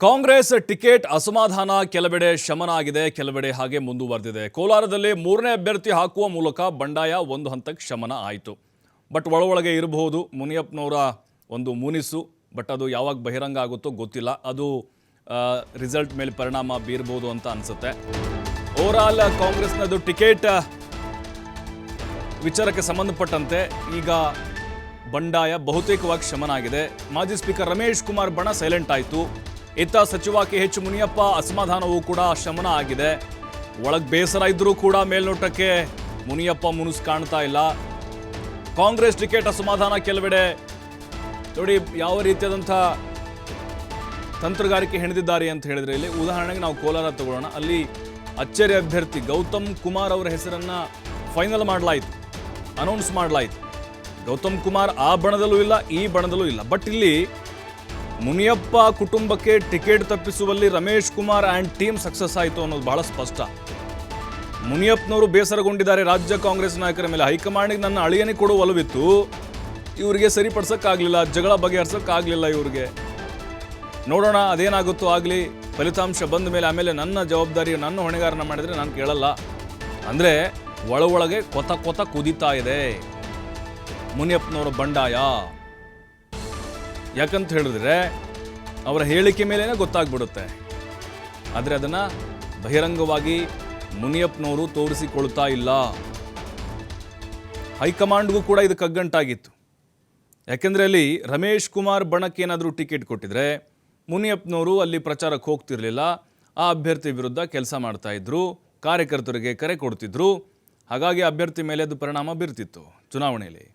Congress ticket ಅಸಮಾಧಾನ ಕೆಲವೆಡೆ ಶಮನ ಆಗಿದೆ, ಕೆಲವೆಡೆ ಹಾಗೆ ಮುಂದುವರೆದಿದೆ. ಕೋಲಾರದಲ್ಲಿ ಮೂರನೇ ಅಭ್ಯರ್ಥಿ ಹಾಕುವ ಮೂಲಕ ಬಂಡಾಯ ಒಂದು ಹಂತಕ್ಕೆ ಶಮನ ಆಯಿತು. ಬಟ್ ಒಳಗೆ ಇರಬಹುದು ಮುನಿಯಪ್ಪನವರ ಒಂದು ಮುನಿಸು. ಬಟ್ ಅದು ಯಾವಾಗ ಬಹಿರಂಗ ಆಗುತ್ತೋ ಗೊತ್ತಿಲ್ಲ. ಅದು ರಿಸಲ್ಟ್ ಮೇಲೆ ಪರಿಣಾಮ ಬೀರಬಹುದು ಅಂತ ಅನಿಸುತ್ತೆ. ಓವರಾಲ್ ಕಾಂಗ್ರೆಸ್ನದು ಟಿಕೆಟ್ ವಿಚಾರಕ್ಕೆ ಸಂಬಂಧಪಟ್ಟಂತೆ ಈಗ ಬಂಡಾಯ ಬಹುತೇಕವಾಗಿ ಶಮನ ಆಗಿದೆ. ಮಾಜಿ ಸ್ಪೀಕರ್ ರಮೇಶ್ ಕುಮಾರ್ ಬಣ ಸೈಲೆಂಟ್ ಆಯಿತು. ಇತ್ತ ಸಚಿವ KH ಮುನಿಯಪ್ಪ ಅಸಮಾಧಾನವೂ ಕೂಡ ಶಮನ ಆಗಿದೆ. ಒಳಗೆ ಬೇಸರ ಇದ್ದರೂ ಕೂಡ ಮೇಲ್ನೋಟಕ್ಕೆ ಮುನಿಯಪ್ಪ ಮುನಿಸ್ ಕಾಣ್ತಾ ಇಲ್ಲ. ಕಾಂಗ್ರೆಸ್ ಟಿಕೆಟ್ ಅಸಮಾಧಾನ ಕೆಲವೆಡೆ ನೋಡಿ ಯಾವ ರೀತಿಯಾದಂಥ ತಂತ್ರಗಾರಿಕೆ ಹೆಣೆದಿದ್ದಾರೆ ಅಂತ ಹೇಳಿದ್ರೆ, ಇಲ್ಲಿ ಉದಾಹರಣೆಗೆ ನಾವು ಕೋಲಾರ ತಗೊಳ್ಳೋಣ. ಅಲ್ಲಿ ಅಚ್ಚರಿ ಅಭ್ಯರ್ಥಿ ಗೌತಮ್ ಕುಮಾರ್ ಅವರ ಹೆಸರನ್ನು ಫೈನಲ್ ಮಾಡಲಾಯಿತು, ಅನೌನ್ಸ್ ಮಾಡಲಾಯಿತು. ಗೌತಮ್ ಕುಮಾರ್ ಆ ಬಣದಲ್ಲೂ ಇಲ್ಲ, ಈ ಬಣದಲ್ಲೂ ಇಲ್ಲ. ಬಟ್ ಇಲ್ಲಿ ಮುನಿಯಪ್ಪ ಕುಟುಂಬಕ್ಕೆ ಟಿಕೆಟ್ ತಪ್ಪಿಸುವಲ್ಲಿ Ramesh Kumar and team success ಆಯಿತು ಅನ್ನೋದು ಬಹಳ ಸ್ಪಷ್ಟ. ಮುನಿಯಪ್ಪನವರು ಬೇಸರಗೊಂಡಿದ್ದಾರೆ ರಾಜ್ಯ ಕಾಂಗ್ರೆಸ್ ನಾಯಕರ ಮೇಲೆ. ಹೈಕಮಾಂಡಿಗೆ ನನ್ನ ಅಳಿಯನಿಗೆ ಕೊಡುವ ಒಲವಿತ್ತು, ಇವರಿಗೆ ಸರಿಪಡಿಸೋಕ್ಕಾಗಲಿಲ್ಲ, ಜಗಳ ಬಗೆಹರಿಸೋಕ್ಕಾಗಲಿಲ್ಲ ಇವ್ರಿಗೆ. ನೋಡೋಣ ಅದೇನಾಗುತ್ತೋ ಆಗಲಿ, ಫಲಿತಾಂಶ ಬಂದ ಮೇಲೆ ಆಮೇಲೆ ನನ್ನ ಜವಾಬ್ದಾರಿ, ನನ್ನ ಹೊಣೆಗಾರನ ಮಾಡಿದರೆ ನಾನು ಕೇಳಲ್ಲ. ಅಂದರೆ ಒಳಗೆ ಕೊತ ಕುದೀತಾ ಇದೆ ಮುನಿಯಪ್ಪನವರ ಬಂಡಾಯ. ಯಾಕಂತ ಹೇಳಿದ್ರೆ ಅವರ ಹೇಳಿಕೆ ಮೇಲೇ ಗೊತ್ತಾಗ್ಬಿಡುತ್ತೆ. ಆದರೆ ಅದನ್ನು ಬಹಿರಂಗವಾಗಿ ಮುನಿಯಪ್ಪನವರು ತೋರಿಸಿಕೊಳ್ತಾ ಇಲ್ಲ. ಹೈಕಮಾಂಡ್ಗೂ ಕೂಡ ಇದು ಕಗ್ಗಂಟಾಗಿತ್ತು. ಯಾಕೆಂದರೆ ಅಲ್ಲಿ ರಮೇಶ್ ಕುಮಾರ್ ಬಣಕ್ಕೆ ಏನಾದರೂ ಟಿಕೆಟ್ ಕೊಟ್ಟಿದ್ರೆ ಮುನಿಯಪ್ಪನವರು ಅಲ್ಲಿ ಪ್ರಚಾರಕ್ಕೆ ಹೋಗ್ತಿರ್ಲಿಲ್ಲ. ಆ ಅಭ್ಯರ್ಥಿ ವಿರುದ್ಧ ಕೆಲಸ ಮಾಡ್ತಾಯಿದ್ರು, ಕಾರ್ಯಕರ್ತರಿಗೆ ಕರೆ ಕೊಡ್ತಿದ್ರು. ಹಾಗಾಗಿ ಅಭ್ಯರ್ಥಿ ಮೇಲೆ ಅದು ಪರಿಣಾಮ ಬೀರ್ತಿತ್ತು ಚುನಾವಣೆಯಲ್ಲಿ.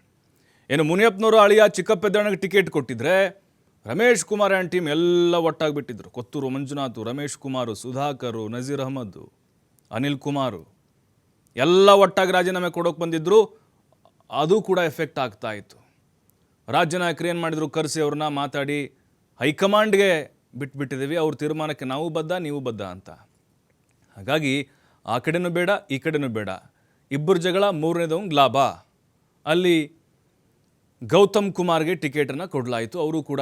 ಏನು ಮುನಿಯಪ್ಪನವರು ಅಳಿಯ ಚಿಕ್ಕಪೆದ್ದಣ್ಣಗೆ ಟಿಕೆಟ್ ಕೊಟ್ಟಿದ್ರೆ ರಮೇಶ್ ಕುಮಾರ್ ಆ್ಯಂಡ್ ಟೀಮ್ ಎಲ್ಲ ಒಟ್ಟಾಗಿಬಿಟ್ಟಿದ್ರು. ಕೊತ್ತೂರು ಮಂಜುನಾಥ್, ರಮೇಶ್ ಕುಮಾರು, ಸುಧಾಕರು, ನಜೀರ್ ಅಹಮದ್, ಅನಿಲ್ ಕುಮಾರು ಎಲ್ಲ ಒಟ್ಟಾಗಿ ರಾಜೀನಾಮೆ ಕೊಡೋಕೆ ಬಂದಿದ್ದರು. ಅದು ಕೂಡ ಎಫೆಕ್ಟ್ ಆಗ್ತಾ ಇತ್ತು. ರಾಜ್ಯ ನಾಯಕರು ಏನು ಮಾಡಿದ್ರು, ಕರೆಸಿ ಅವ್ರನ್ನ ಮಾತಾಡಿ ಹೈಕಮಾಂಡ್ಗೆ ಬಿಟ್ಬಿಟ್ಟಿದ್ದೀವಿ, ಅವ್ರ ತೀರ್ಮಾನಕ್ಕೆ ನಾವು ಬದ್ಧ, ನೀವು ಬದ್ಧ ಅಂತ. ಹಾಗಾಗಿ ಆ ಕಡೆನೂ ಬೇಡ, ಈ ಕಡೆನೂ ಬೇಡ, ಇಬ್ಬರು ಜಗಳ, ಮೂರನೇದವಂಗೆ ಲಾಭ. ಅಲ್ಲಿ ಗೌತಮ್ ಕುಮಾರ್ಗೆ ಟಿಕೆಟನ್ನು ಕೊಡಲಾಯಿತು. ಅವರು ಕೂಡ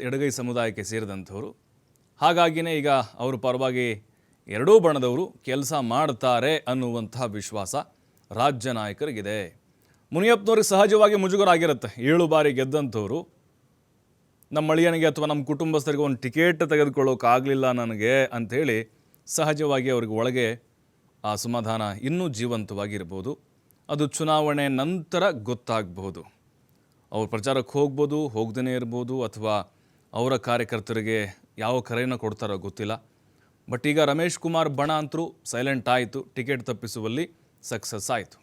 ಎಡಗೈ ಸಮುದಾಯಕ್ಕೆ ಸೇರಿದಂಥವರು. ಹಾಗಾಗಿಯೇ ಈಗ ಅವ್ರ ಪರವಾಗಿ ಎರಡೂ ಬಣದವರು ಕೆಲಸ ಮಾಡ್ತಾರೆ ಅನ್ನುವಂತಹ ವಿಶ್ವಾಸ ರಾಜ್ಯ ನಾಯಕರಿಗಿದೆ. ಮುನಿಯಪ್ಪನವ್ರಿಗೆ ಸಹಜವಾಗಿ ಮುಜುಗರ ಆಗಿರುತ್ತೆ. 7 ಬಾರಿ ಗೆದ್ದಂಥವ್ರು, ನಮ್ಮ ಅಳಿಯನಿಗೆ ಅಥವಾ ನಮ್ಮ ಕುಟುಂಬಸ್ಥರಿಗೆ ಒಂದು ಟಿಕೆಟ್ ತೆಗೆದುಕೊಳ್ಳೋಕ್ಕಾಗಲಿಲ್ಲ ನನಗೆ ಅಂಥೇಳಿ ಸಹಜವಾಗಿ ಅವ್ರಿಗೆ ಒಳಗೆ ಆ ಅಸಮಾಧಾನ ಇನ್ನೂ ಜೀವಂತವಾಗಿರ್ಬೋದು. ಅದು ಚುನಾವಣೆ ನಂತರ ಗೊತ್ತಾಗಬಹುದು. ಅವ್ರು ಪ್ರಚಾರಕ್ಕೆ ಹೋಗ್ಬೋದು, ಹೋಗ್ದೇ ಇರ್ಬೋದು, ಅಥವಾ ಅವರ ಕಾರ್ಯಕರ್ತರಿಗೆ ಯಾವ ಕರೆಯನ್ನು ಕೊಡ್ತಾರೋ ಗೊತ್ತಿಲ್ಲ. ಬಟ್ ಈಗ ರಮೇಶ್ ಕುಮಾರ್ ಬಣ ಅಂತರೂ ಸೈಲೆಂಟ್ ಆಯಿತು, ಟಿಕೆಟ್ ತಪ್ಪಿಸುವಲ್ಲಿ ಸಕ್ಸಸ್ ಆಯಿತು.